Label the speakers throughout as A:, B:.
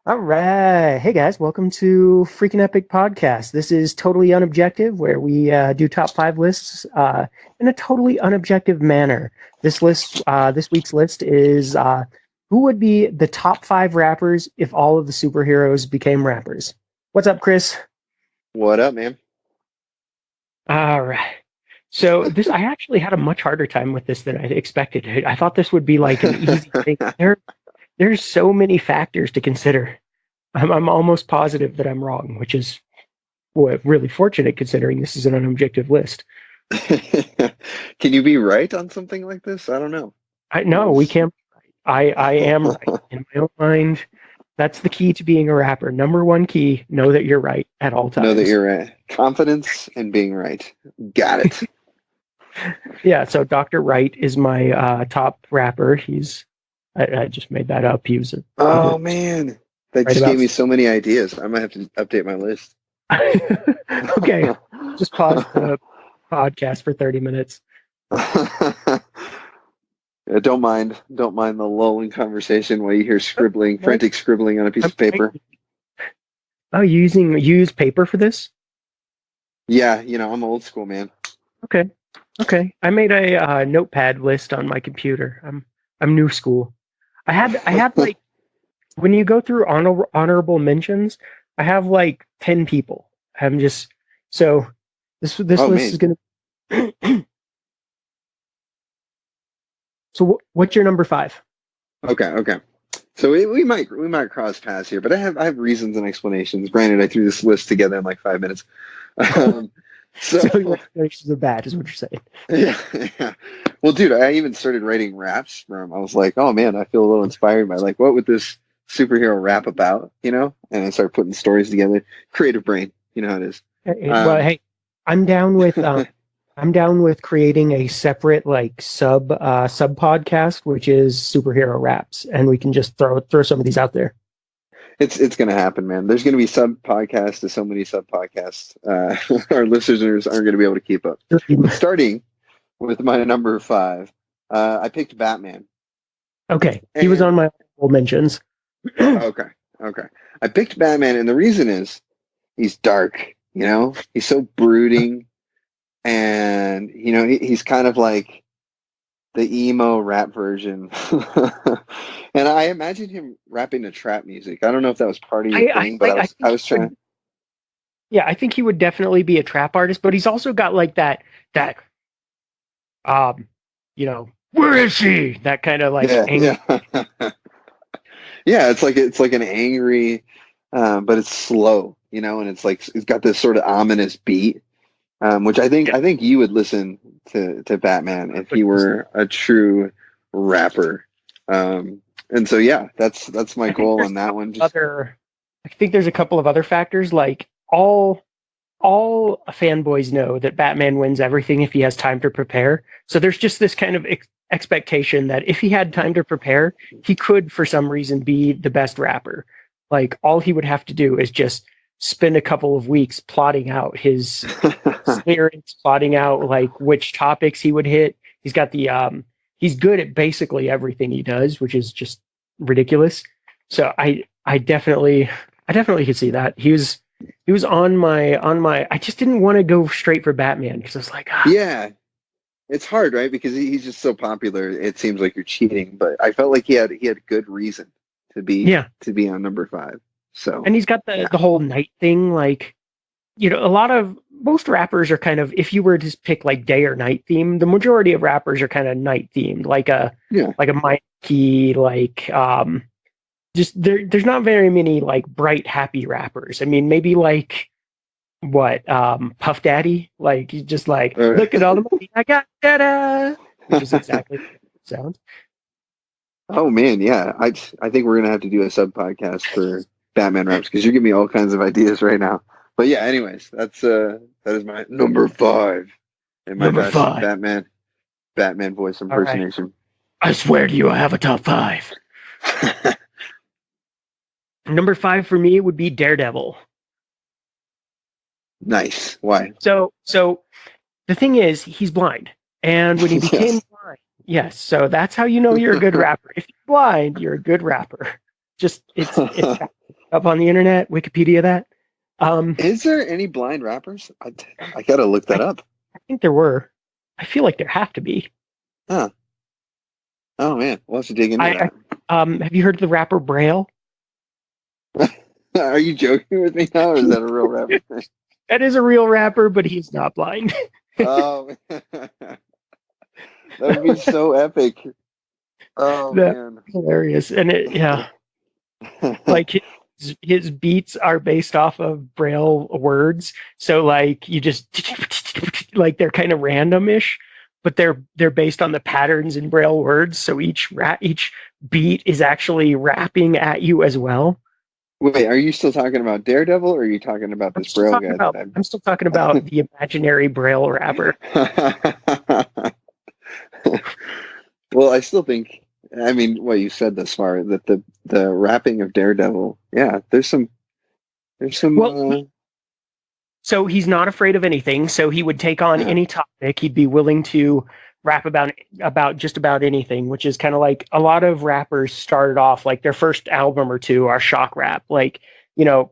A: All right. Hey guys, welcome to Freaking Epic Podcast. This is Totally Unobjective, where we do top five lists in a totally unobjective manner. This week's list is who would be the top five rappers if all of the superheroes became rappers. What's up, Chris?
B: What up, man?
A: All right. So I actually had a much harder time with this than I expected. I thought this would be like an easy thing. There's so many factors to consider. I'm almost positive that I'm wrong, which is really fortunate considering this is an unobjective list.
B: Can you be right on something like this? I don't know.
A: No, we can't. I am right in my own mind. That's the key to being a rapper. Number one key: know that you're right at all times.
B: Know that you're right. Confidence and being right. Got it.
A: Yeah. So Dr. Wright is my top rapper. I just made that up. He was
B: Oh man, that
A: right
B: just
A: about.
B: gave me so many ideas. I might have to update my list.
A: Okay, just pause the podcast for 30 minutes.
B: Yeah, don't mind the lulling conversation while you hear frantic scribbling on a piece of paper.
A: Oh, you use paper for this?
B: Yeah, I'm old school, man.
A: Okay. I made a notepad list on my computer. I'm new school. I had like when you go through honorable mentions, I have like 10 people. I'm just so this list
B: man.
A: is gonna. So what's your number five?
B: Okay. So we might cross paths here, but I have reasons and explanations. Granted, I threw this list together in like 5 minutes.
A: So your explanations are bad, is what you're saying.
B: Yeah. Well, dude, I even started writing raps from. I was like, oh man, I feel a little inspired by like, what would this superhero rap about? And I started putting stories together. Creative brain, you know how it is.
A: Hey, I'm down with creating a separate like sub podcast, which is superhero raps, and we can just throw some of these out there.
B: It's going to happen, man. There's going to be sub podcasts to so many sub podcasts. Our listeners aren't going to be able to keep up. Starting with my number five, I picked Batman.
A: Okay, he was on my honorable mentions.
B: Okay. I picked Batman, and the reason is he's dark. He's so brooding, and he's kind of like the emo rap version. And I imagine him rapping to trap music. I don't know if that was part of your thing, but I was trying.
A: Yeah, I think he would definitely be a trap artist, but he's also got like that where is she? That kind of like
B: yeah. Yeah, it's like an angry, but it's slow, and it's got this sort of ominous beat, which I think you would listen to Batman if he were a true rapper. And so yeah, that's my goal on that one.
A: I think there's a couple of other factors, like all fanboys know that Batman wins everything if he has time to prepare. So there's just this kind of expectation that if he had time to prepare, he could, for some reason, be the best rapper. Like all he would have to do is just spend a couple of weeks plotting out his lyrics, plotting out like which topics he would hit. He's got he's good at basically everything he does, which is just ridiculous. So I definitely could see that. He was on my I just didn't want to go straight for Batman because I was like,
B: yeah, it's hard, right? Because he's just so popular. It seems like you're cheating, but I felt like he had good reason to be on number five. So,
A: and he's got the whole night thing. Like, most rappers are kind of, if you were to pick like day or night theme, the majority of rappers are kind of night themed, like a Mike Key, like just there's not very many like bright happy rappers. I mean, maybe like what Puff Daddy, like he's just like look at all the money I got, da-da, which is exactly what it sounds.
B: Oh man, yeah, I think we're gonna have to do a sub podcast for Batman raps because you're giving me all kinds of ideas right now. But yeah, anyways, that is my number five in my Batman voice impersonation.
A: Right. I swear to you, I have a top five. Number five for me would be Daredevil.
B: Nice. Why?
A: So the thing is, he's blind, and when he became blind, yes. So that's how you know you're a good rapper. If you're blind, you're a good rapper. Just it's up on the internet, Wikipedia that.
B: Is there any blind rappers? I gotta look
A: I,
B: that up.
A: I think there were. I feel like there have to be.
B: Huh. Oh man, we'll have to dig into
A: I
B: that.
A: have you heard of the rapper Braille?
B: Are you joking with me now, or is that a real rapper?
A: That is a real rapper, but he's not blind.
B: Oh, that would be so epic. Oh
A: That's
B: man.
A: hilarious. And yeah, like his beats are based off of Braille words. So like you just like they're kind of randomish, but they're based on the patterns in Braille words. So each beat is actually rapping at you as well.
B: Wait, are you still talking about Daredevil, or are you talking about this Braille guy that
A: I'm still talking about the imaginary Braille rapper.
B: I... Well, I still think. I mean, what you said thus far, that the rapping of Daredevil, yeah, there's some.
A: Well, so he's not afraid of anything. So he would take on
B: Yeah,
A: any topic. He'd be willing to rap about just about anything, which is kind of like a lot of rappers started off like their first album or two are shock rap. Like, you know,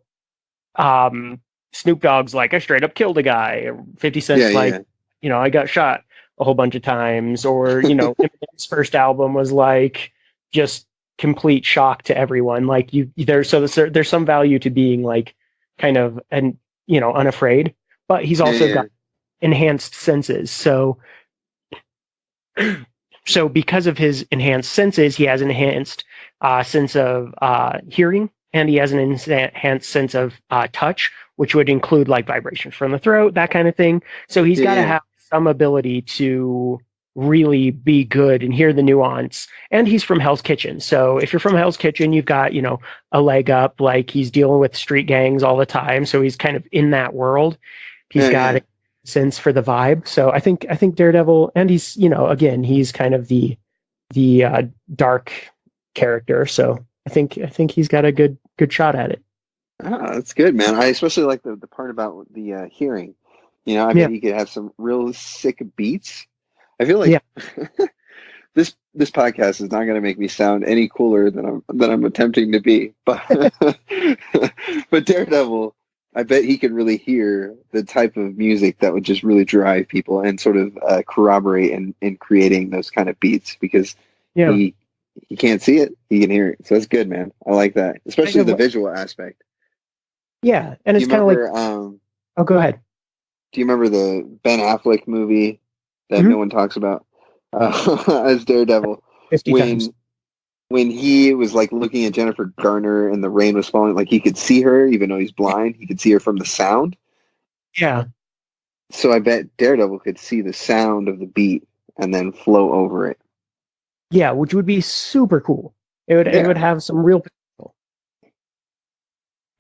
A: Snoop Dogg's like I straight up killed a guy. 50
B: yeah,
A: Cent's like,
B: yeah,
A: I got shot a whole bunch of times. Or, Eminem's first album was like just complete shock to everyone. Like there's some value to being like kind of unafraid, but he's
B: yeah,
A: also
B: yeah.
A: got enhanced senses. So because of his enhanced senses, he has an enhanced sense of hearing, and he has an enhanced sense of touch, which would include like vibrations from the throat, that kind of thing. So he's got to
B: Yeah.
A: have some ability to really be good and hear the nuance. And he's from Hell's Kitchen. So if you're from Hell's Kitchen, you've got, a leg up. Like he's dealing with street gangs all the time. So he's kind of in that world. He's
B: Yeah,
A: got
B: yeah.
A: a sense for the vibe. So I think Daredevil, and he's, again, he's kind of the dark character. So I think he's got a good shot at it.
B: Oh, that's good, man. I especially like the part about the hearing. I
A: Yeah.
B: bet you could have some real sick beats. I feel
A: Yeah.
B: like this podcast is not going to make me sound any cooler than I'm attempting to be. But but Daredevil, I bet he could really hear the type of music that would just really drive people and sort of corroborate in creating those kind of beats, because
A: Yeah.
B: he can't see it, he can hear it. So that's good, man. I like that, especially the visual aspect.
A: Yeah. And
B: Do
A: it's
B: you
A: kind of like,
B: remember?
A: oh, go ahead.
B: Do you remember the Ben Affleck movie that
A: Mm-hmm.
B: no one talks about as Daredevil?
A: 50
B: When
A: times.
B: when he was like looking at Jennifer Garner and the rain was falling, like he could see her even though he's blind. He could see her from the sound.
A: Yeah.
B: So I bet Daredevil could see the sound of the beat and then flow over it.
A: Yeah. Which would be super cool. It would
B: Yeah.
A: have some real potential.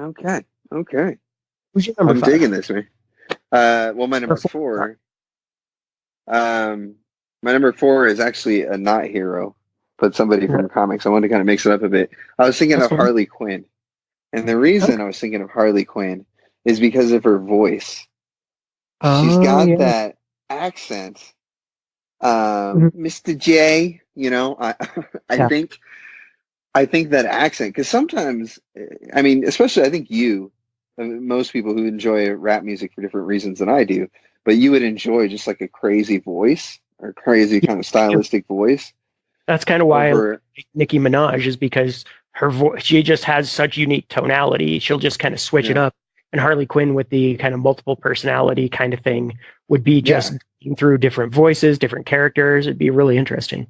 B: Okay. Okay.
A: Who's your number
B: I'm
A: 5?
B: digging this, man. Well, my number
A: Or 4?
B: four. My number four is actually a not hero, but somebody from comics. I wanted to kind of mix it up a bit. I was thinking
A: That's
B: of
A: fine.
B: Harley Quinn. And the reason
A: Okay.
B: I was thinking of Harley Quinn is because of her voice. She's
A: Oh,
B: got
A: yeah.
B: that accent.
A: Mhm.
B: Mr. J, I I
A: Yeah.
B: think I think that accent, because sometimes, I mean, especially I think most people who enjoy rap music for different reasons than I do, but you would enjoy just like a crazy voice or crazy kind of
A: Yeah.
B: stylistic voice
A: That's kind of why I
B: over.
A: like Nicki Minaj, is because her voice, she just has such unique tonality. She'll just kind of switch it
B: Yeah,
A: up. And Harley Quinn with the kind of multiple personality kind of thing would be just
B: yeah,
A: through different voices, different characters. It'd be really interesting.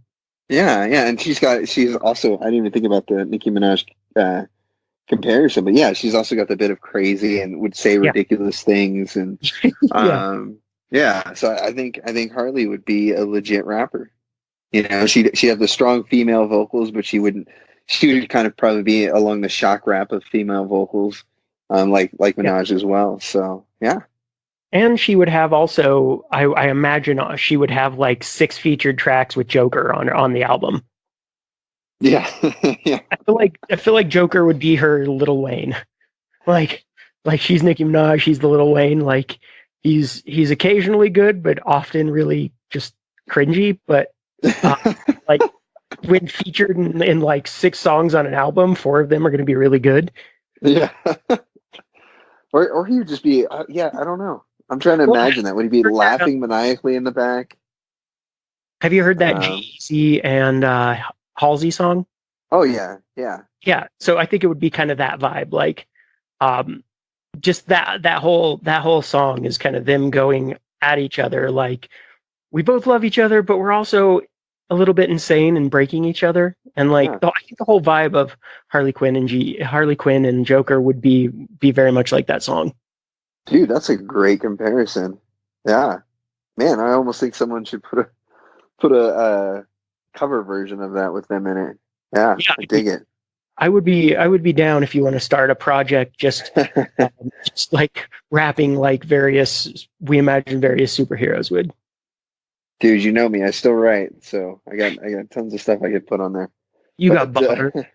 B: yeah, and she's also, I didn't even think about the Nicki Minaj uh, comparison, but yeah, she's also got the bit of crazy and would say
A: Yeah.
B: ridiculous things, and
A: Yeah.
B: yeah. So I think Harley would be a legit rapper. She'd have the strong female vocals, but she would kind of probably be along the shock rap of female vocals, like
A: Yeah.
B: Minaj as well. So yeah,
A: And she would have also, I imagine she would have like 6 featured tracks with Joker on the album.
B: yeah, yeah,
A: I feel like Joker would be her Little Wayne. Like like she's Nicki Minaj, he's the Little Wayne. Like he's occasionally good, but often really just cringy. But like when featured in like 6 songs on an album, 4 of them are going to be really good.
B: Yeah. Or he would just be, yeah, I don't know. I'm trying to
A: Well,
B: imagine that. Would he be
A: heard that,
B: laughing maniacally in the back?
A: have you heard that
B: Um,
A: G-Eazy and Halsey song?
B: oh yeah, yeah,
A: Yeah, so I think it would be kind of that vibe, like um, just that whole song is kind of them going at each other, like we both love each other, but we're also a little bit insane and breaking each other. And
B: yeah.
A: I think the whole vibe of Harley Quinn and Joker would be very much like that song.
B: Dude, that's a great comparison. Yeah, man, I almost think someone should put a cover version of that with them in it. Yeah,
A: Yeah,
B: I dig it.
A: I would be down if you want to start a project just like rapping like various we imagine various superheroes would.
B: Dude, you know me. I still write, so I got tons of stuff I could put on there.
A: You got
B: But
A: bars.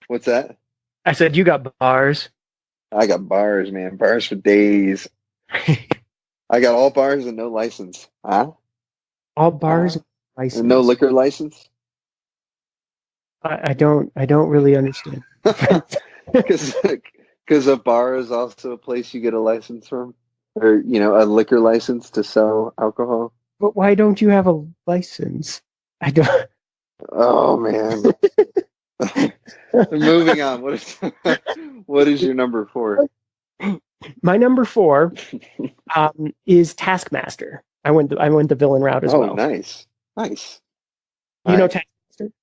B: what's that?
A: I said you got bars.
B: I got bars, man. Bars for days. I got all bars and no license. Huh?
A: All
B: Huh?
A: bars
B: And no
A: license.
B: liquor license?
A: I don't really understand.
B: Because because a bar is also a place you get a license from, or a liquor license to sell alcohol.
A: But why don't you have a license? I don't.
B: Oh man. Moving on. What is what is your number four?
A: My number four is Taskmaster. I went the villain route as
B: Oh,
A: well.
B: nice, nice. All
A: You know
B: right.
A: Taskmaster?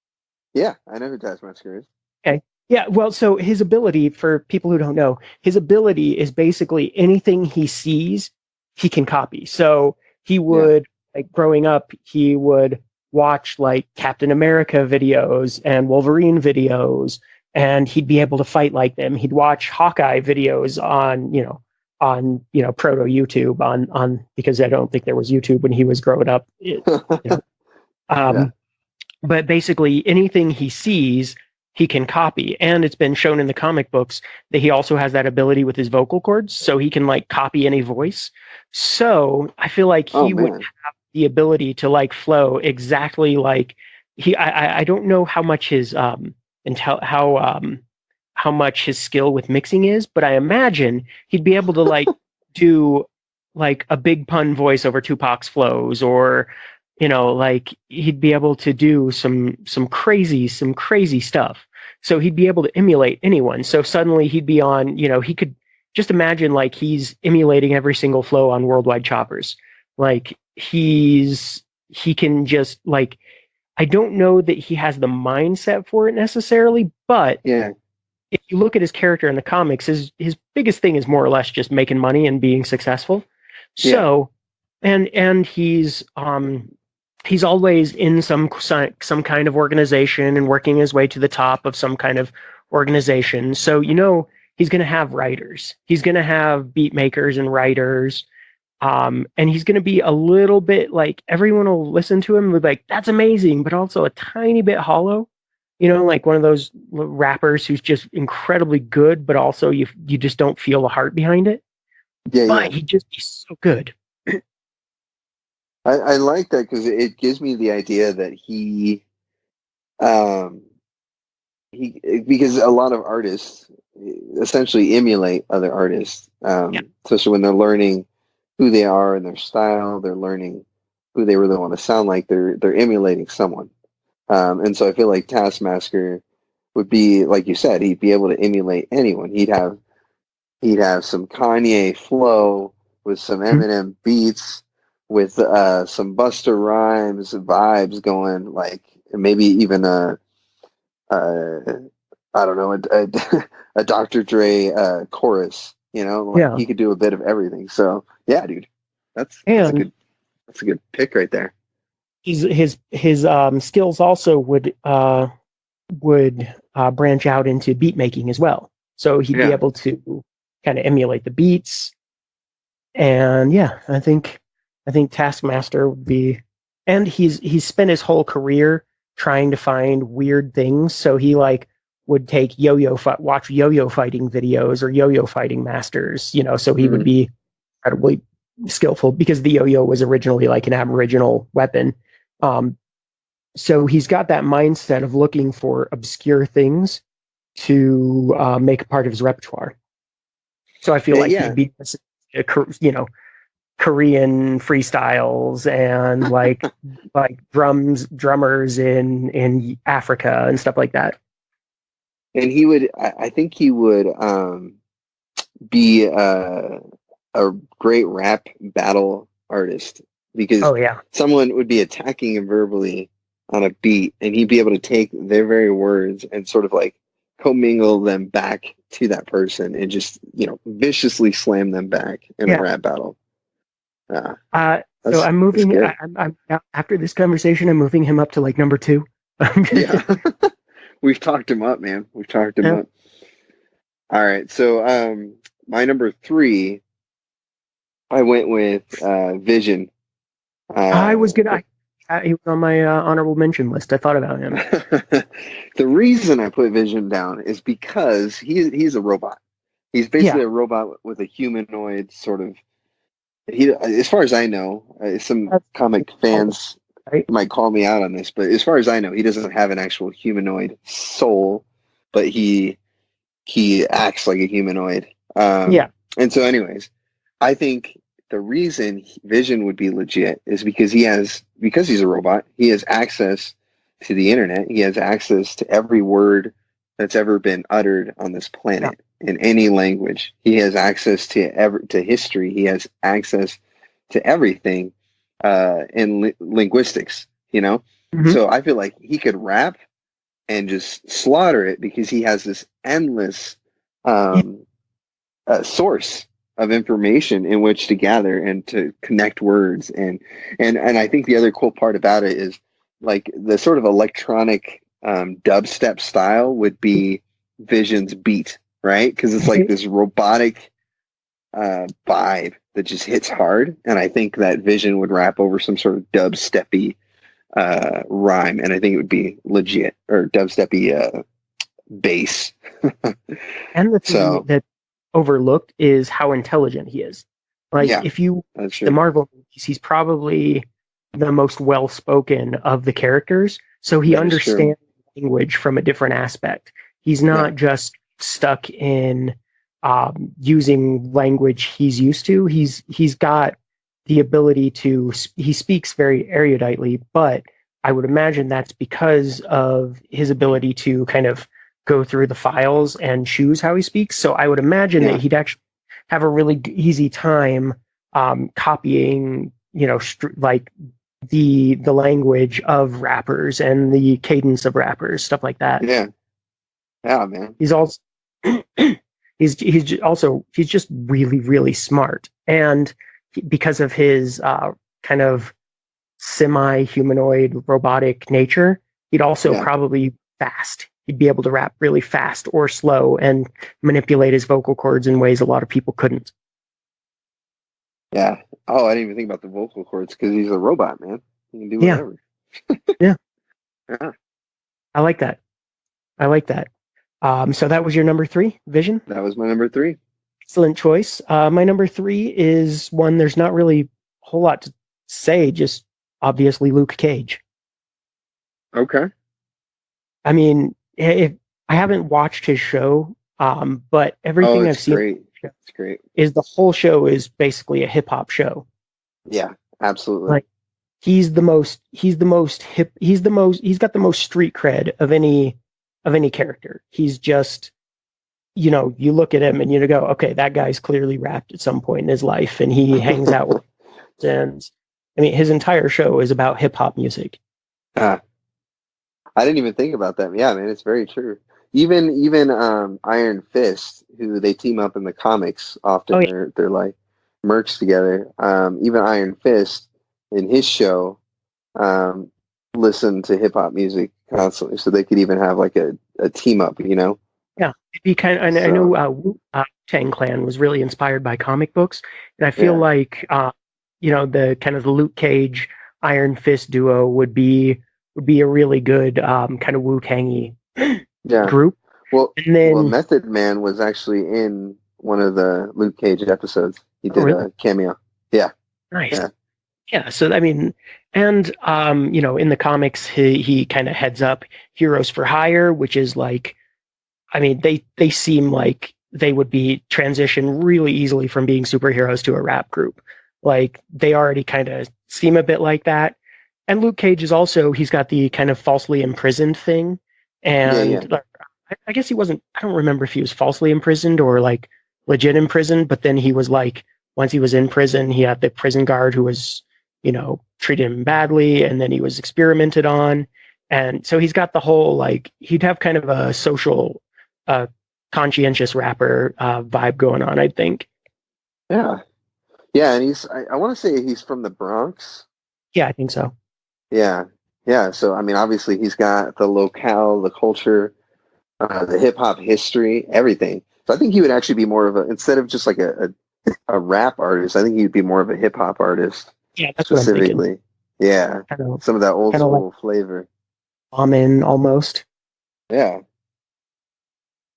B: Yeah, I know who Taskmaster is.
A: Okay. Yeah. Well, so his ability, for people who don't know, his ability is basically anything he sees, he can copy. So he
B: Yeah.
A: would, like growing up, he would watch like Captain America videos and Wolverine videos, and he'd be able to fight like them. He'd watch Hawkeye videos on proto YouTube on because I don't think there was YouTube when he was growing up. You know,
B: Yeah.
A: um, but basically anything he sees he can copy, and it's been shown in the comic books that he also has that ability with his vocal cords, so he can like copy any voice. So I feel like
B: Oh
A: he would
B: man.
A: have the ability to like flow exactly like he I don't know how much his intel how much his skill with mixing is, but I imagine he'd be able to like do like a big pun voice over Tupac's flows, or like he'd be able to do some crazy stuff. So he'd be able to emulate anyone. So suddenly he'd be on, he could just imagine like he's emulating every single flow on Worldwide Choppers. Like he can just like I don't know that he has the mindset for it necessarily, but
B: Yeah.
A: if you look at his character in the comics, his biggest thing is more or less just making money and being successful.
B: Yeah.
A: So, and he's always in some kind of organization and working his way to the top of some kind of organization. So he's going to have writers. He's going to have beat makers and writers. And he's going to be a little bit like everyone will listen to him and be like, "That's amazing," but also a tiny bit hollow. Like one of those rappers who's just incredibly good, but also you just don't feel the heart behind it.
B: Yeah.
A: But
B: Yeah.
A: he just he's so good.
B: I like that because it gives me the idea that um, he because a lot of artists essentially emulate other artists,
A: Yeah.
B: especially when they're learning who they are and their style. They're learning who they really want to sound like. They're emulating someone, and so I feel like Taskmaster would be like you said. He'd be able to emulate anyone. He'd have some Kanye flow with some Eminem beats with some Busta Rhymes vibes going, like maybe even a I don't know a Dr. Dre chorus. Like
A: Yeah.
B: he could do a bit of everything. So yeah, dude, that's a
A: And
B: good pick right there.
A: his skills also would branch out into beat making as well. So he'd be
B: Yeah,
A: able to kind of emulate the beats. And yeah, I think Taskmaster would be, and he's spent his whole career trying to find weird things. So he like would take watch yo-yo fighting videos or yo-yo fighting masters. So he would
B: hmm
A: be incredibly skillful because the yo-yo was originally like an aboriginal weapon. Um, so he's got that mindset of looking for obscure things to make a part of his repertoire. So I feel like
B: Yeah,
A: he'd be, you know, Korean freestyles and like drummers in Africa and stuff like that.
B: and he would. I think he would be a great rap battle artist because
A: Oh yeah,
B: someone would be attacking him verbally on a beat, and he'd be able to take their very words and sort of like commingle them back to that person and just viciously slam them back in a
A: yeah.
B: rap battle. Uh,
A: So
B: that's
A: I'm
B: that's
A: moving.
B: good.
A: I'm after this conversation, I'm moving him up to like number two.
B: Yeah, we've talked him up, man. We've talked him
A: Yeah.
B: up. All right, so my number three, I went with Vision.
A: I
B: Uh,
A: was gonna. He was on my honorable mention list. I thought about him.
B: the reason I put Vision down is because he's a robot. He's basically
A: Yeah,
B: a robot with a humanoid sort of. He, as far as I know, some
A: that's
B: comic fans
A: right.
B: might call me out on this, but as far as I know, he doesn't have an actual humanoid soul, but he acts like a humanoid.
A: Yeah,
B: And so, anyways, I think the reason Vision would be legit is because he's a robot, he has access to the internet. He has access to every word that's ever been uttered on this
A: yeah.
B: planet in any language. He has access to history. He has access to everything in linguistics.
A: Hmm.
B: So I feel like he could rap and just slaughter it because he has this endless
A: Yeah.
B: um, source of information in which to gather and to connect words. And I think the other cool part about it is like the sort of electronic dubstep style would be Vision's beat, right? Because it's like this robotic vibe that just hits hard. And I think that Vision would rap over some sort of dubsteppy rhyme, and I think it would be legit or dubsteppy bass.
A: And the thing
B: So
A: that overlooked is how intelligent he is. Like
B: yeah,
A: if you
B: that's
A: the
B: true.
A: Marvel movies, he's probably the most well spoken of the characters. So he
B: That is true.
A: understands language from a different aspect. He's
B: Yeah,
A: not just stuck in using language he's used to. He's got the ability to. He speaks very eruditely, but I would imagine that's because of his ability to kind of go through the files and choose how he speaks. So I would imagine that
B: yeah,
A: he'd actually have a really easy time copying, like the language of rappers and the cadence of rappers, stuff like that.
B: yeah, yeah, man.
A: He's also he's just really really smart, and because of his kind of semi-humanoid robotic nature, he'd also
B: Yeah,
A: probably fast. He'd be able to rap really fast or slow and manipulate his vocal cords in ways a lot of people couldn't.
B: yeah. Oh, I didn't even think about the vocal cords because he's a robot, man. He can do
A: Yeah,
B: whatever.
A: yeah,
B: Yeah,
A: I like that. I like that. So that was your number three, Vision.
B: that was my number three.
A: Excellent choice. My number three is one there's not really a whole lot to say, just obviously Luke Cage.
B: Okay.
A: I mean, if I haven't watched his show, but
B: Oh,
A: everything
B: it's
A: I've seen
B: great. It's great.
A: is the whole show is basically a hip hop show.
B: Yeah, absolutely.
A: Like he's got the most street cred of any character. He's just, you look at him and you go, okay, that guy's clearly rapped at some point in his life and he hangs out with and I mean his entire show is about hip hop music.
B: Ah, I didn't even think about that. Yeah, man, it's very true. Even Iron Fist, who they team up in the comics
A: Oh
B: often,
A: yeah,
B: they're like mercs together. Even Iron Fist in his show um, listened to hip hop music constantly, so they could even have like a team up.
A: yeah. He kind of, and I know
B: So
A: Tang Clan was really inspired by comic books, and I feel
B: yeah,
A: like the kind of the Luke Cage Iron Fist duo would be a really good kind of Wu Tangy
B: yeah.
A: group.
B: Well,
A: And
B: well,
A: then,
B: Method Man was actually in one of the Luke Cage episodes. He
A: oh
B: did
A: really?
B: a cameo. Yeah,
A: Nice.
B: yeah,
A: Yeah, so I mean, and in the comics, he kind of heads up Heroes for Hire, which is like I mean, they seem like they would be transition really easily from being superheroes to a rap group. Like they already kind of seem a bit like that. And Luke Cage is also he's got the kind of falsely imprisoned thing,
B: Yeah, yeah,
A: and I guess he wasn't. I don't remember if he was falsely imprisoned or like legit imprisoned. But then he was like once he was in prison, he had the prison guard who was treated him badly, and then he was experimented on, and so he's got the whole like he'd have kind of a social uh, conscientious rapper vibe going on, I think.
B: yeah, yeah. And I want to say he's from the Bronx.
A: Yeah, I think so.
B: Yeah, yeah. So I mean, obviously, he's got the locale, the culture, the hip hop history, everything. So I think he would actually be more of a instead of just like a rap artist. I think he'd be more of a hip hop artist
A: Yeah, that's what I'm thinking.
B: specifically. Yeah, some of that old
A: Kind of like
B: school flavor.
A: Amen almost.
B: Yeah,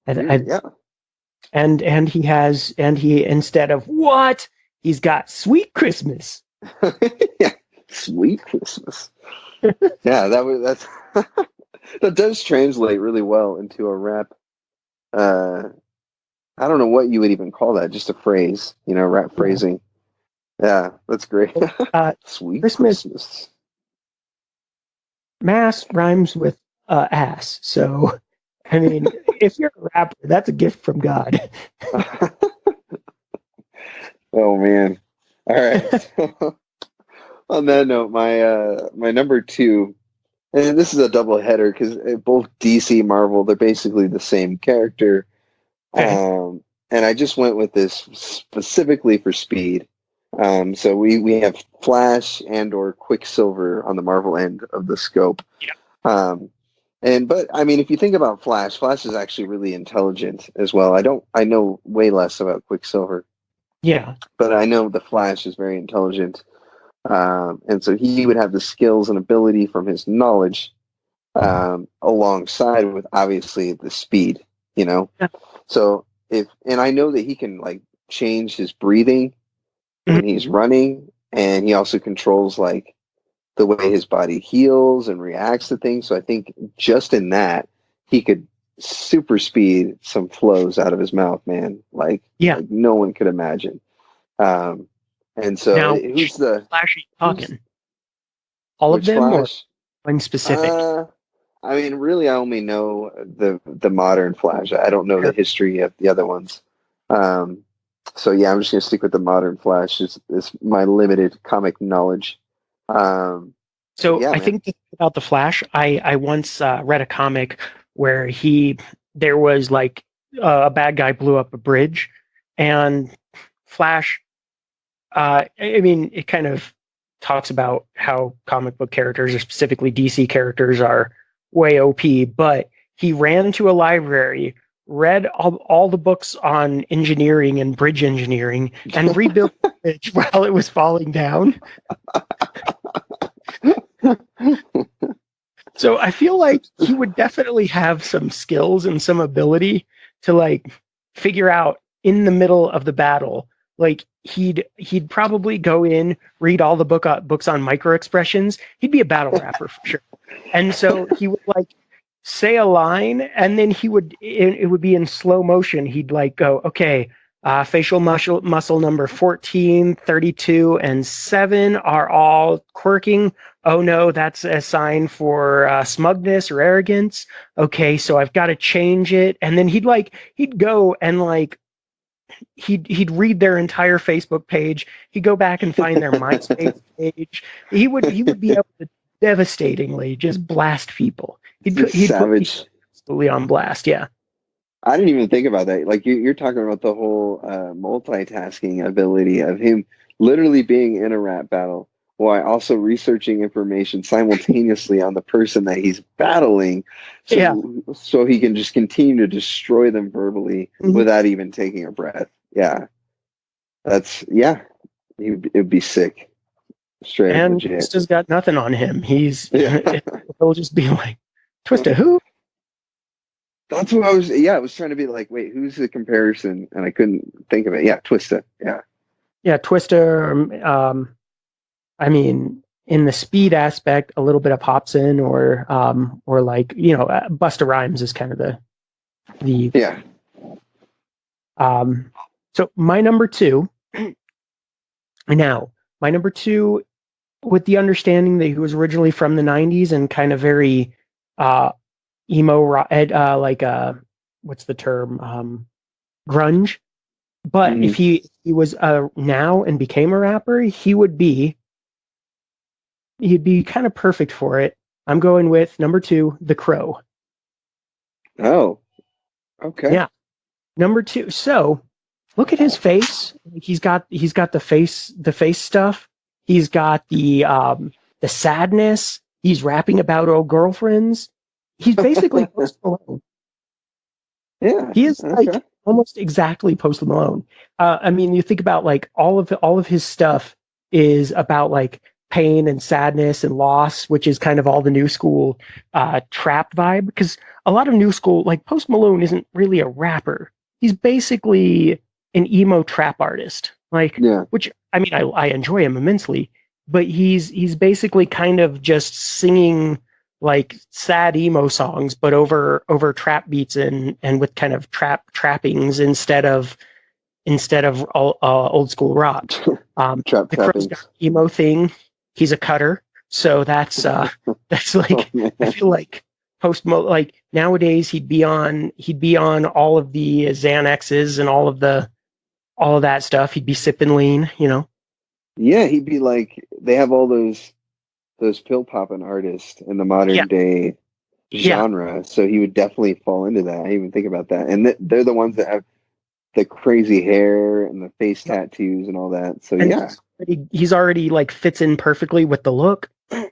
A: I,
B: yeah,
A: and he instead of what he's got sweet Christmas.
B: yeah. Sweet Christmas. Yeah, that's that does translate really well into a rap. Uh, I don't know what you would even call that. Just a phrase, rap
A: Yeah.
B: phrasing. Yeah, that's great.
A: Uh,
B: Sweet
A: Christmas
B: Christmas.
A: mass rhymes with ass. So, I mean, if you're a rapper, that's a gift from God.
B: Oh man. All right. On that note, my number two, and this is a double header because both DC Marvel, they're basically the same character.
A: Okay.
B: And I just went with this specifically for speed. So we have Flash and or Quicksilver on the Marvel end of the scope.
A: Yeah.
B: But I mean, if you think about Flash, Flash is actually really intelligent as well. I know way less about Quicksilver,
A: Yeah.
B: but I know the Flash is very intelligent. And so he would have the skills and ability from his knowledge, alongside with obviously the speed, you know?
A: Yeah.
B: So and I know that he can like change his breathing when
A: Mhm.
B: he's running, and he also controls like the way his body heals and reacts to things. So I think just in that, he could super speed some flows out of his mouth, man.
A: Yeah.
B: Like no one could imagine. Um, and so
A: Now,
B: who's
A: which
B: the
A: Flash are you
B: who's
A: talking? All of
B: which
A: them or
B: Flash?
A: one specific?
B: Uh, I mean, really, I only know the modern Flash. I don't know the
A: Sure.
B: history of the other ones. Um, so yeah, I'm just gonna stick with the modern Flash. Is my limited comic knowledge. But
A: So
B: yeah,
A: I
B: man.
A: think about the Flash. I once read a comic where there was like a bad guy blew up a bridge, and Flash. I mean, it kind of talks about how comic book characters, or specifically DC characters, are way OP. But he ran to a library, read all the books on engineering and bridge engineering, and rebuilt the bridge while it was falling down. So I feel like he would definitely have some skills and some ability to like figure out in the middle of the battle. Like he'd probably go in, read all the books on micro expressions. He'd be a battle rapper for sure. And so he would like say a line, and then it would be in slow motion. He'd like go, okay, facial muscle number 14, 32, and 7 are all quirking. Oh no, that's a sign for smugness or arrogance. Okay, so I've got to change it. And then he'd go and like he'd read their entire Facebook page. He'd go back and find their MySpace page. He would be able to devastatingly just blast people. He'd put people
B: Savage.
A: absolutely on blast. Yeah.
B: I didn't even think about that. Like you're talking about the whole multitasking ability of him literally being in a rap battle while also researching information simultaneously on the person that he's battling,
A: Yeah.
B: so he can just continue to destroy them verbally
A: Mhm.
B: without even taking a breath. Yeah, yeah. It'd be sick, straight up
A: And
B: legit.
A: Twista's got nothing on him.
B: Yeah.
A: He'll just be like, Twista, who?
B: That's what I was. Yeah, I was trying to be like, wait, who's the comparison? And I couldn't think of it. Yeah, Twista. Yeah,
A: Yeah, Twista. I mean, in the speed aspect, a little bit of Hobson, or like Busta Rhymes is kind of the The
B: Yeah.
A: um, so my number two now, my number two, with the understanding that he was originally from the '90s and kind of very uh, like what's the term, grunge. But if
B: Mhm.
A: he was now and became a rapper, he'd be kind of perfect for it. I'm going with number two, The Crow.
B: Oh, okay.
A: Yeah, number two. So look at his face. He's got the face stuff. He's got the sadness. He's rapping about old girlfriends. He's basically Post Malone.
B: Yeah.
A: He is
B: Okay.
A: like almost exactly Post Malone. I mean, you think about like all of his stuff is about like pain and sadness and loss, which is kind of all the new school trap vibe. Because a lot of new school, like Post Malone, isn't really a rapper. He's basically an emo trap artist. Like,
B: Yeah.
A: which I mean, I enjoy him immensely, but he's basically kind of just singing like sad emo songs, but over trap beats and with kind of trappings instead of old school rock.
B: Trap
A: The Crow's got
B: trappings.
A: an emo thing. He's a cutter, so that's
B: Oh
A: like
B: man.
A: I feel like like nowadays he'd be on all of the Xanaxes and all of that stuff. He'd be sipping lean.
B: Yeah, he'd be like they have all those pill popping artists in the
A: Yeah,
B: modern day
A: yeah.
B: genre, so he would definitely fall into that. I didn't even think about that. And they're the ones that have the crazy hair and the face tattoos and all that. So
A: And
B: yeah,
A: he's already like fits in perfectly with the look.
B: yeah,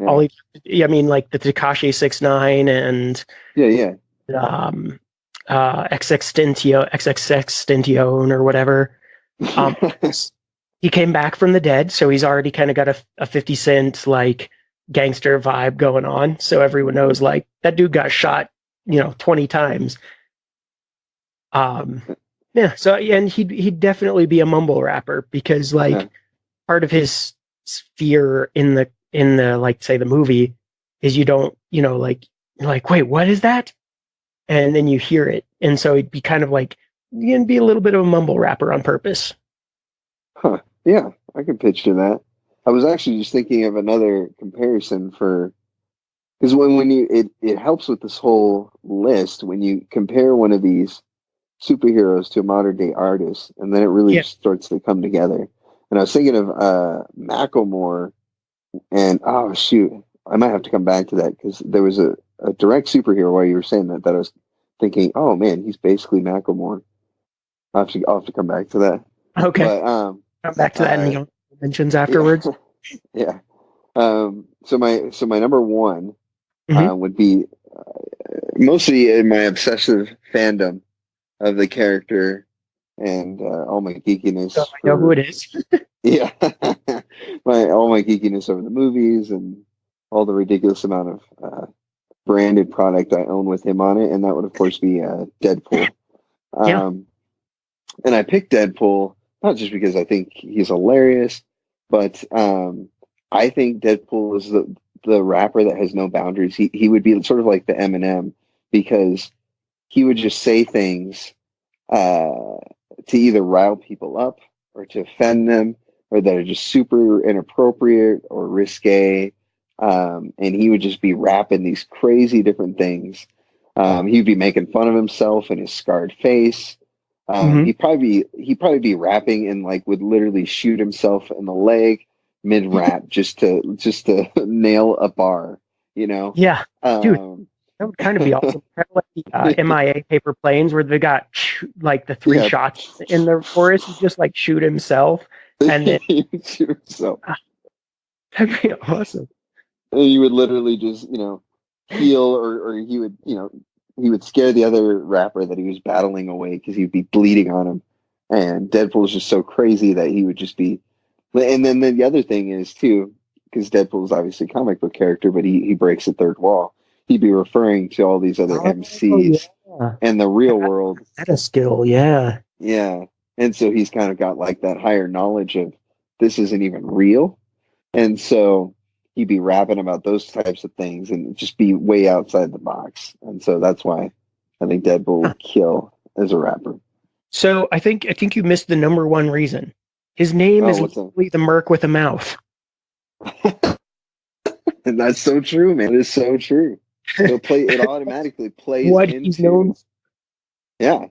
A: All he, I mean, like the Takashi 6ix9ine and
B: yeah, yeah.
A: um, XXXTentacion or whatever. Um, he came back from the dead, so he's already kind of got a 50 Cent like gangster vibe going on. So everyone knows like that dude got shot, 20 times. Um, yeah. So and he'd definitely be a mumble rapper because
B: Yeah.
A: like part of his fear in the like say the movie is you don't like you're like wait what is that, and then you hear it, and so it'd be kind of like you can be a little bit of a mumble rapper on purpose.
B: Huh. Yeah, I can picture that. I was actually just thinking of another comparison for because when you it helps with this whole list when you compare one of these superheroes to a modern day artist, and then it really
A: Yeah.
B: just starts to come together. And I was thinking of Macklemore, and oh shoot, I might have to come back to that because there was a direct superhero while you were saying that I was thinking, oh man, he's basically Macklemore. I'll have to come back to that.
A: Okay.
B: But
A: Come back to that in
B: uh
A: the mentions
B: yeah
A: afterwards.
B: yeah so my number one
A: Hmm.
B: would be mostly in my obsessive fandom of the character and all my
A: So
B: geekiness
A: I know who
B: for
A: it is.
B: yeah my geekiness over the movies and all the ridiculous amount of branded product I own with him on it, and that would of course be Deadpool.
A: Yeah.
B: Um, and I picked Deadpool not just because I think he's hilarious, but I think Deadpool is the rapper that has no boundaries. He would be sort of like the Eminem because he would just say things uh, to either rile people up or to offend them, or that are just super inappropriate or risque. And he would just be rapping these crazy different things. He'd be making fun of himself and his scarred face.
A: Hmm.
B: He'd probably be rapping and like would literally shoot himself in the leg mid rap just to nail a bar, you know.
A: Yeah. Dude,
B: Um,
A: that would kind of be awesome. Kind of like the MIA paper planes where they got like the three
B: yeah,
A: shots in the forest. He just like shoot himself, and then
B: he would shoot himself.
A: uh, that'd be awesome.
B: And you would literally just, heal or he would scare the other rapper that he was battling away because he'd be bleeding on him. And Deadpool is just so crazy that he would just be. And then the other thing is, too, because Deadpool is obviously a comic book character, but he breaks the third wall. He'd be referring to all these other
A: Oh
B: MCs
A: yeah,
B: and the real world.
A: that's a skill. Yeah.
B: Yeah. And so he's kind of got like that higher knowledge of this isn't even real. And so he'd be rapping about those types of things and just be way outside the box. And so that's why I think Deadpool would kill as a rapper.
A: So I think you missed the number one reason. His name
B: Oh,
A: is
B: what's that?
A: literally the Merc with a mouth.
B: And that's so true, man. It is so true. So it automatically plays
A: What he's known.
B: into, yeah,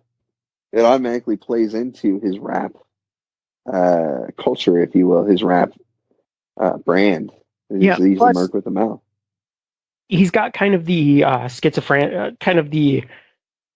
B: it automatically plays into his rap culture, if you will, his rap brand.
A: Yeah.
B: He's a
A: Plus,
B: merc with a mouth.
A: he's got kind of the schizophrenic, kind of the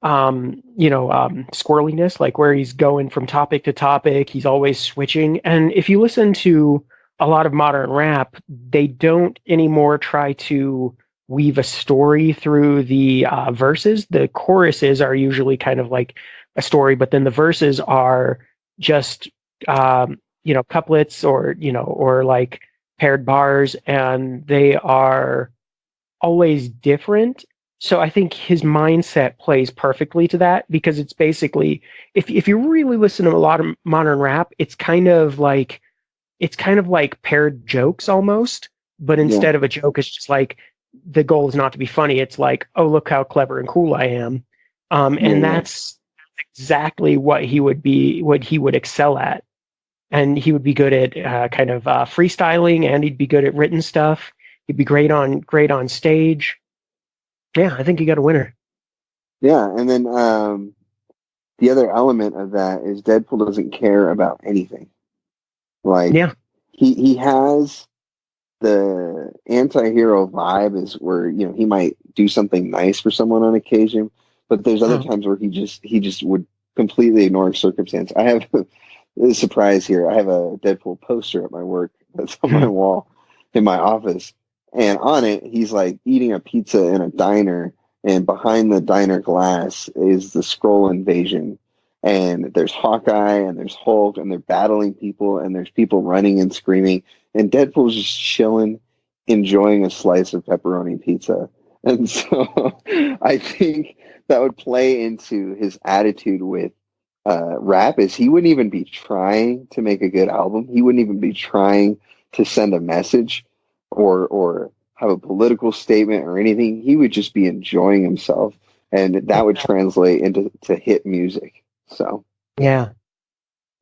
A: squirreliness, like where he's going from topic to topic. He's always switching. And if you listen to a lot of modern rap, they don't anymore try to weave a story through the verses. The choruses are usually kind of like a story, but then the verses are just, couplets or like paired bars, and they are always different. So I think his mindset plays perfectly to that because it's basically if you really listen to a lot of modern rap, it's kind of like paired jokes almost, but
B: Yeah,
A: instead of a joke, it's just like the goal is not to be funny. It's like, oh, look how clever and cool I am,
B: yeah,
A: and
B: yeah.
A: that's exactly what he would excel at, and he would be good at kind of freestyling, and he'd be good at written stuff. He'd be great on stage. Yeah, I think you got a winner.
B: Yeah, and then the other element of that is Deadpool doesn't care about anything. Like
A: Yeah.
B: he has the anti-hero vibe is where, he might do something nice for someone on occasion, but there's other
A: Mhm.
B: times where he just would completely ignore circumstance. I have a surprise here. I have a Deadpool poster at my work that's on my wall in my office, and on it he's like eating a pizza in a diner, and behind the diner glass is the scroll invasion, and there's Hawkeye and there's Hulk, and they're battling people, and there's people running and screaming, and Deadpool's just chilling, enjoying a slice of pepperoni pizza. And so I think that would play into his attitude with rap is he wouldn't even be trying to make a good album. He wouldn't even be trying to send a message or have a political statement or anything. He would just be enjoying himself, and that would translate into hit music. So
A: Yeah.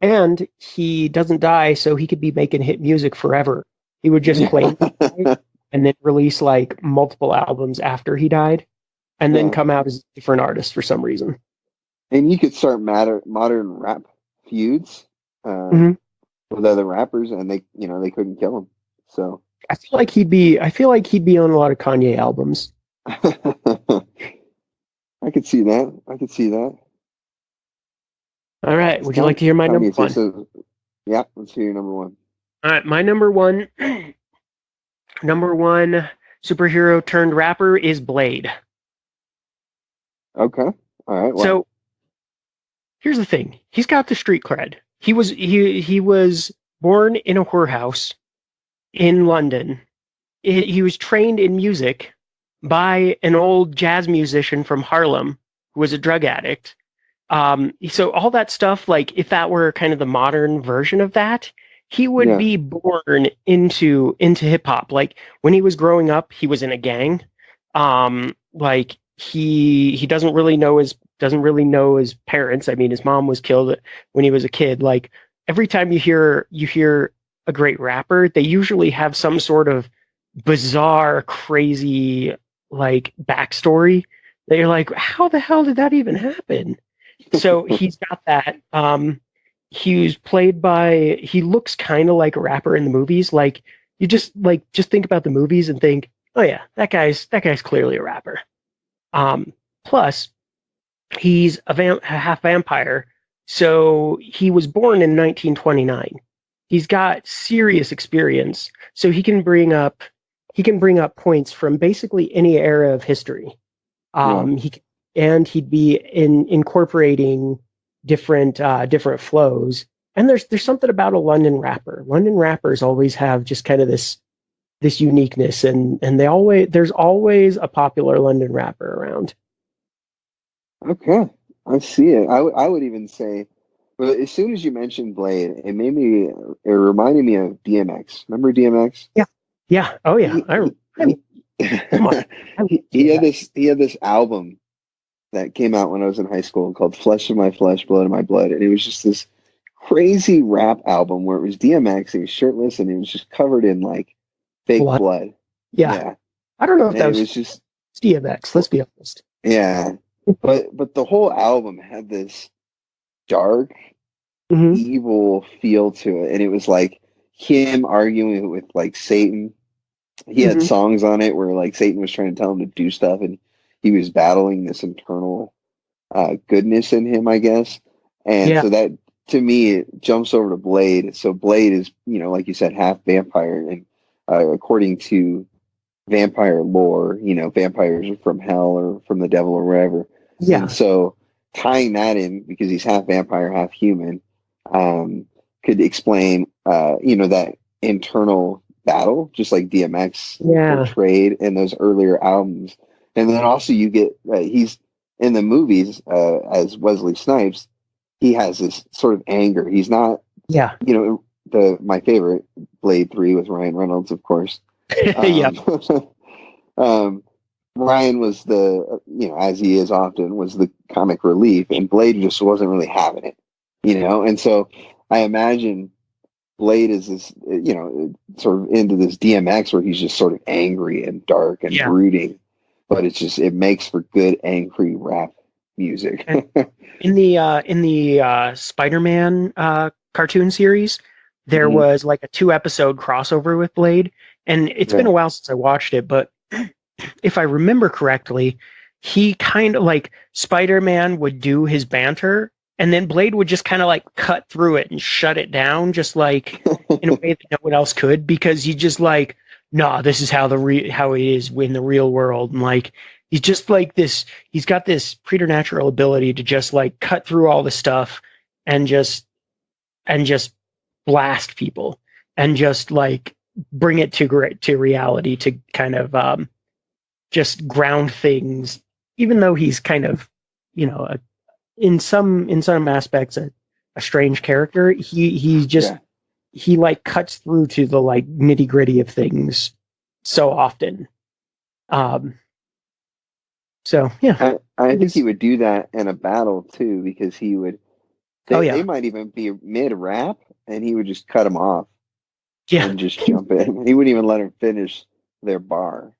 A: And he doesn't die, so he could be making hit music forever. He would just
B: yeah,
A: claim he died and then release like multiple albums after he died and then
B: yeah.
A: come out as a different artist for some reason.
B: And you could start modern rap feuds uh,
A: Hmm.
B: with other rappers, and they couldn't kill him. So
A: I feel like he'd be on a lot of Kanye albums.
B: I could see that. I could see that.
A: All right.
B: It's
A: Would you like to hear my number
B: Kanye too.
A: one?
B: So yeah, let's hear your number one.
A: All right. My number one, number one superhero turned rapper is Blade.
B: Okay. All right. Well,
A: So here's the thing. He's got the street cred. He was born in a whorehouse in London. He was trained in music by an old jazz musician from Harlem who was a drug addict. So all that stuff, like if that were kind of the modern version of that, he would
B: yeah.
A: be born into hip hop. Like when he was growing up, he was in a gang. Like he doesn't really know his parents. I mean, his mom was killed when he was a kid. Like every time you hear a great rapper, they usually have some sort of bizarre, crazy like backstory that you're like, how the hell did that even happen? So he's got that. He looks kind of like a rapper in the movies. Like you just think about the movies and think, oh yeah, that guy's clearly a rapper. Plus he's a half vampire, so he was born in 1929. He's got serious experience, so he can bring up points from basically any era of history.
B: Yeah.
A: He and he'd be incorporating different flows. And there's something about a London rapper. London rappers always have just kind of this uniqueness, and there's always a popular London rapper around.
B: Okay. I see it. I would even say, but as soon as you mentioned Blade, it reminded me of DMX. Remember DMX?
A: Yeah, yeah, oh yeah.
B: He he
A: I
B: he,
A: come on, I love
B: he had
A: DMX.
B: this album that came out when I was in high school called Flesh of My Flesh, Blood of My Blood. And it was just this crazy rap album where it was DMX, he was shirtless and he was just covered in like fake
A: Blood.
B: blood.
A: Yeah.
B: Yeah.
A: I don't know if
B: And
A: that
B: it
A: was
B: was just,
A: DMX. Let's be honest.
B: yeah. But the whole album had this dark,
A: Hmm.
B: evil feel to it. And it was like him arguing with like Satan. He had
A: Hmm.
B: songs on it where like Satan was trying to tell him to do stuff and he was battling this internal goodness in him, I guess. And
A: Yeah.
B: so that to me it jumps over to Blade. So Blade is, like you said, half vampire, and according to vampire lore, vampires are from hell or from the devil or wherever. And
A: Yeah.
B: so tying that in because he's half vampire, half human, could explain, that internal battle, just like DMX
A: Yeah.
B: portrayed in those earlier albums. And then also you get, he's in the movies as Wesley Snipes. He has this sort of anger. He's not,
A: Yeah.
B: my favorite Blade 3 with Ryan Reynolds, of course.
A: Yeah.
B: Um, um, Ryan was the, as he is often, was the comic relief, and Blade just wasn't really having it, And so I imagine Blade is this, sort of into this DMX where he's just sort of angry and dark and
A: Yeah.
B: brooding, but it makes for good angry rap music.
A: And in the Spider-Man cartoon series, there
B: Mhm.
A: was like a 2 episode crossover with Blade, and it's been
B: Yeah.
A: a while since I watched it, but if I remember correctly, he kind of like Spider-Man would do his banter, and then Blade would just kind of like cut through it and shut it down, just like in a way that no one else could, because he just like, nah, this is how it is in the real world, and like he's just like this. He's got this preternatural ability to just like cut through all the stuff and just blast people and just like bring it to reality to kind of just ground things, even though he's kind of, in some aspects a strange character. He just
B: Yeah.
A: he like cuts through to the like nitty gritty of things so often. Um, so yeah,
B: I think he
A: he's
B: would do that in a battle too, because he would,
A: oh
B: they
A: yeah,
B: might even be mid rap and he would just cut them off
A: yeah,
B: and just jump in. He wouldn't even let him finish their bar.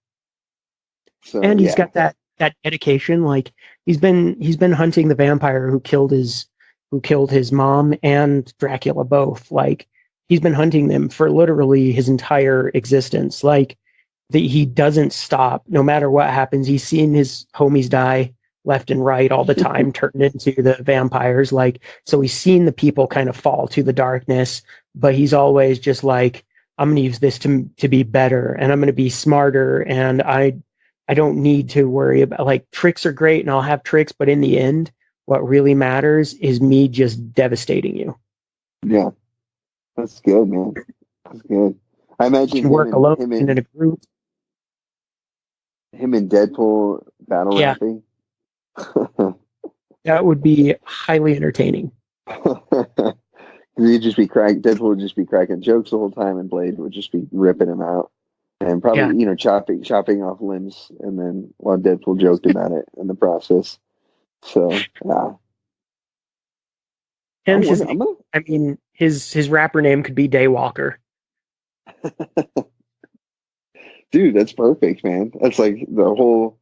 B: So
A: and he's
B: yeah.
A: got that dedication. Like he's been hunting the vampire who killed his mom and Dracula both. Like he's been hunting them for literally his entire existence. Like he doesn't stop no matter what happens. He's seen his homies die left and right all the time, turned into the vampires. Like so, he's seen the people kind of fall to the darkness, but he's always just like, I'm going to use this to be better, and I'm going to be smarter, and I don't need to worry about like tricks are great, and I'll have tricks, but in the end, what really matters is me just devastating you.
B: Yeah. That's good, man. That's good. I
A: You
B: imagine
A: can
B: him
A: work
B: and
A: alone
B: him
A: and in
B: and
A: a group.
B: him and Deadpool battle
A: Yeah,
B: rapping.
A: that would be highly entertaining.
B: He'd just be Deadpool would just be cracking jokes the whole time, and Blade would just be ripping him out, and
A: Yeah,
B: probably chopping off limbs, and then while Deadpool joked about it in the process. So yeah,
A: and his
B: I'm gonna,
A: I mean, his rapper name could be Daywalker.
B: dude, that's perfect, man. That's like the whole.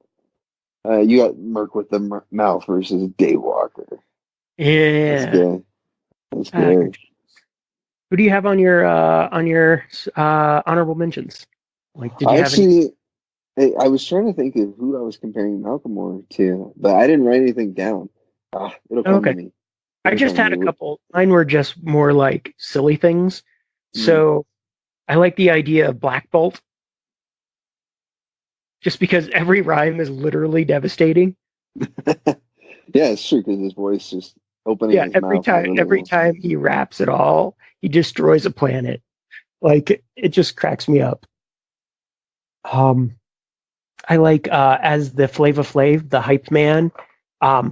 B: You got Merc with the mouth versus Daywalker. That's
A: Yeah.
B: good. That's
A: Good.
B: good.
A: Who do you have on your honorable mentions? Like, did
B: I
A: you have any?
B: actually, I was trying to think of who I was comparing Malcolm Moore to, but I didn't write anything down. It'll come to
A: Okay,
B: me.
A: I
B: It'll come
A: just
B: to
A: had a
B: me.
A: couple. Mine were just more like silly things.
B: Mm.
A: So I like the idea of Black Bolt, just because every rhyme is literally devastating.
B: Yeah, it's true because his voice just opening
A: Yeah,
B: his
A: every
B: mouth is
A: time,
B: really
A: every
B: long.
A: time he raps at all, he destroys a planet. Like it just cracks me up. Um, I like as the Flava Flav, the hype man,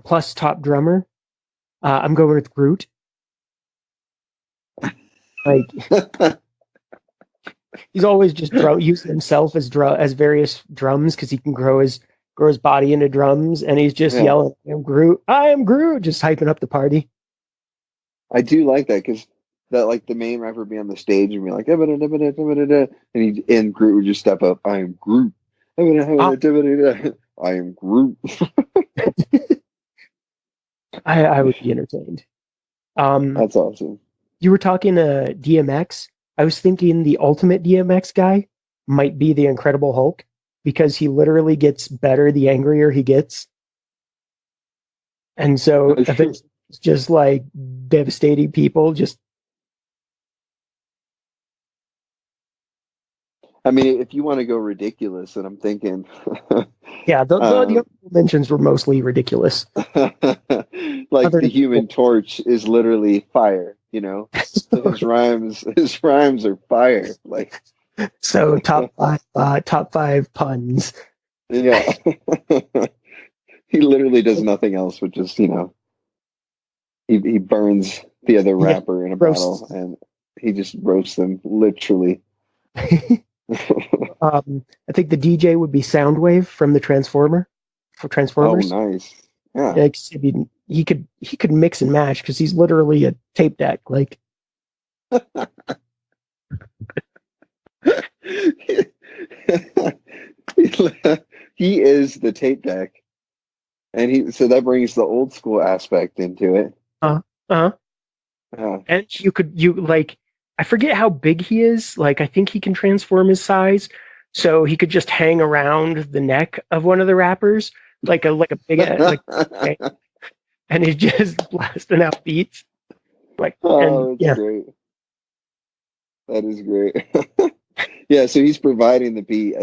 A: plus top drummer. I'm going with Groot. Like he's always just using himself as various drums because he can grow grow his body into drums, and he's just
B: Yeah,
A: yelling, "I am Groot! I am Groot!" Just hyping up the party.
B: I do like that because that like the main rapper be on the stage and be like, "Dabba-da, dabba-da, dabba-da-da," and Groot would just step up. I am Groot.
A: Ah,
B: Dabba-da, dabba-da-da. I am Groot.
A: I would be entertained. Um,
B: That's awesome.
A: you were talking to DMX. I was thinking the ultimate DMX guy might be the Incredible Hulk because he literally gets better the angrier he gets. And so eventually it's just like devastating people. Just,
B: I mean, if you want to go ridiculous, then I'm thinking,
A: yeah, the
B: uh,
A: honorable mentions were mostly ridiculous.
B: like
A: Other
B: the
A: than
B: Human
A: people.
B: Torch is literally fire. His rhymes are fire. Like,
A: So top five puns.
B: yeah, he literally does nothing else but just he burns the other
A: Yeah,
B: rapper in a
A: roast.
B: battle and he just roasts them literally.
A: I think the DJ would be Soundwave from the Transformer for
B: Oh,
A: Transformers.
B: nice. Yeah.
A: Yeah, 'cause he could mix and match because he's literally a tape deck. Like,
B: He is the tape deck, and he so that brings the old school aspect into it.
A: uh, uh,
B: Uh,
A: and you like I forget how big he is. Like I think he can transform his size, so he could just hang around the neck of one of the rappers like a big like, okay, and he's just blasting out beats. Like and
B: oh, that's
A: yeah,
B: great. That is great. Yeah, so he's providing the beat,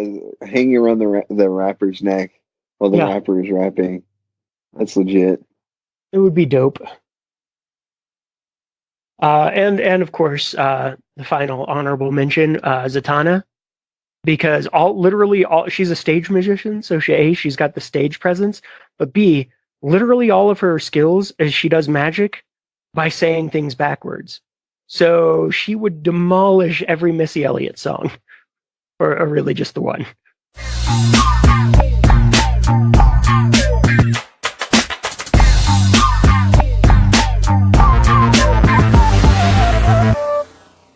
B: hanging around the rapper's neck while the
A: yeah,
B: rapper is rapping. That's legit.
A: it would be dope. And of course, the final honorable mention, Zatanna, because literally all she's a stage musician, so she's got the stage presence, but B, literally all of her skills is she does magic by saying things backwards. So she would demolish every Missy Elliott song, or really just the one.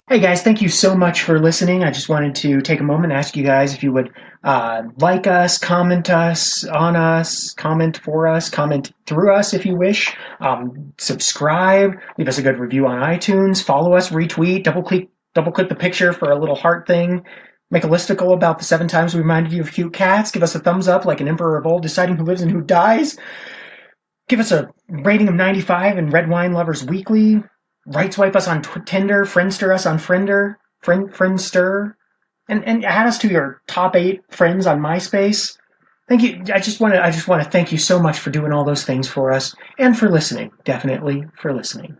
A: Hey guys, thank you so much for listening. I just wanted to take a moment and ask you guys if you would like us, comment on us, comment for us, comment through us if you wish. Subscribe, leave us a good review on iTunes, follow us, retweet, double click the picture for a little heart thing. Make a listicle about the 7 times we reminded you of cute cats. Give us a thumbs up like an emperor of old deciding who lives and who dies. Give us a rating of 95 in Red Wine Lovers Weekly. Right swipe us on Tinder, Friendster us on Friendster, and add us to your top 8 friends on MySpace. Thank you. I just want to thank you so much for doing all those things for us and for listening. Definitely for listening.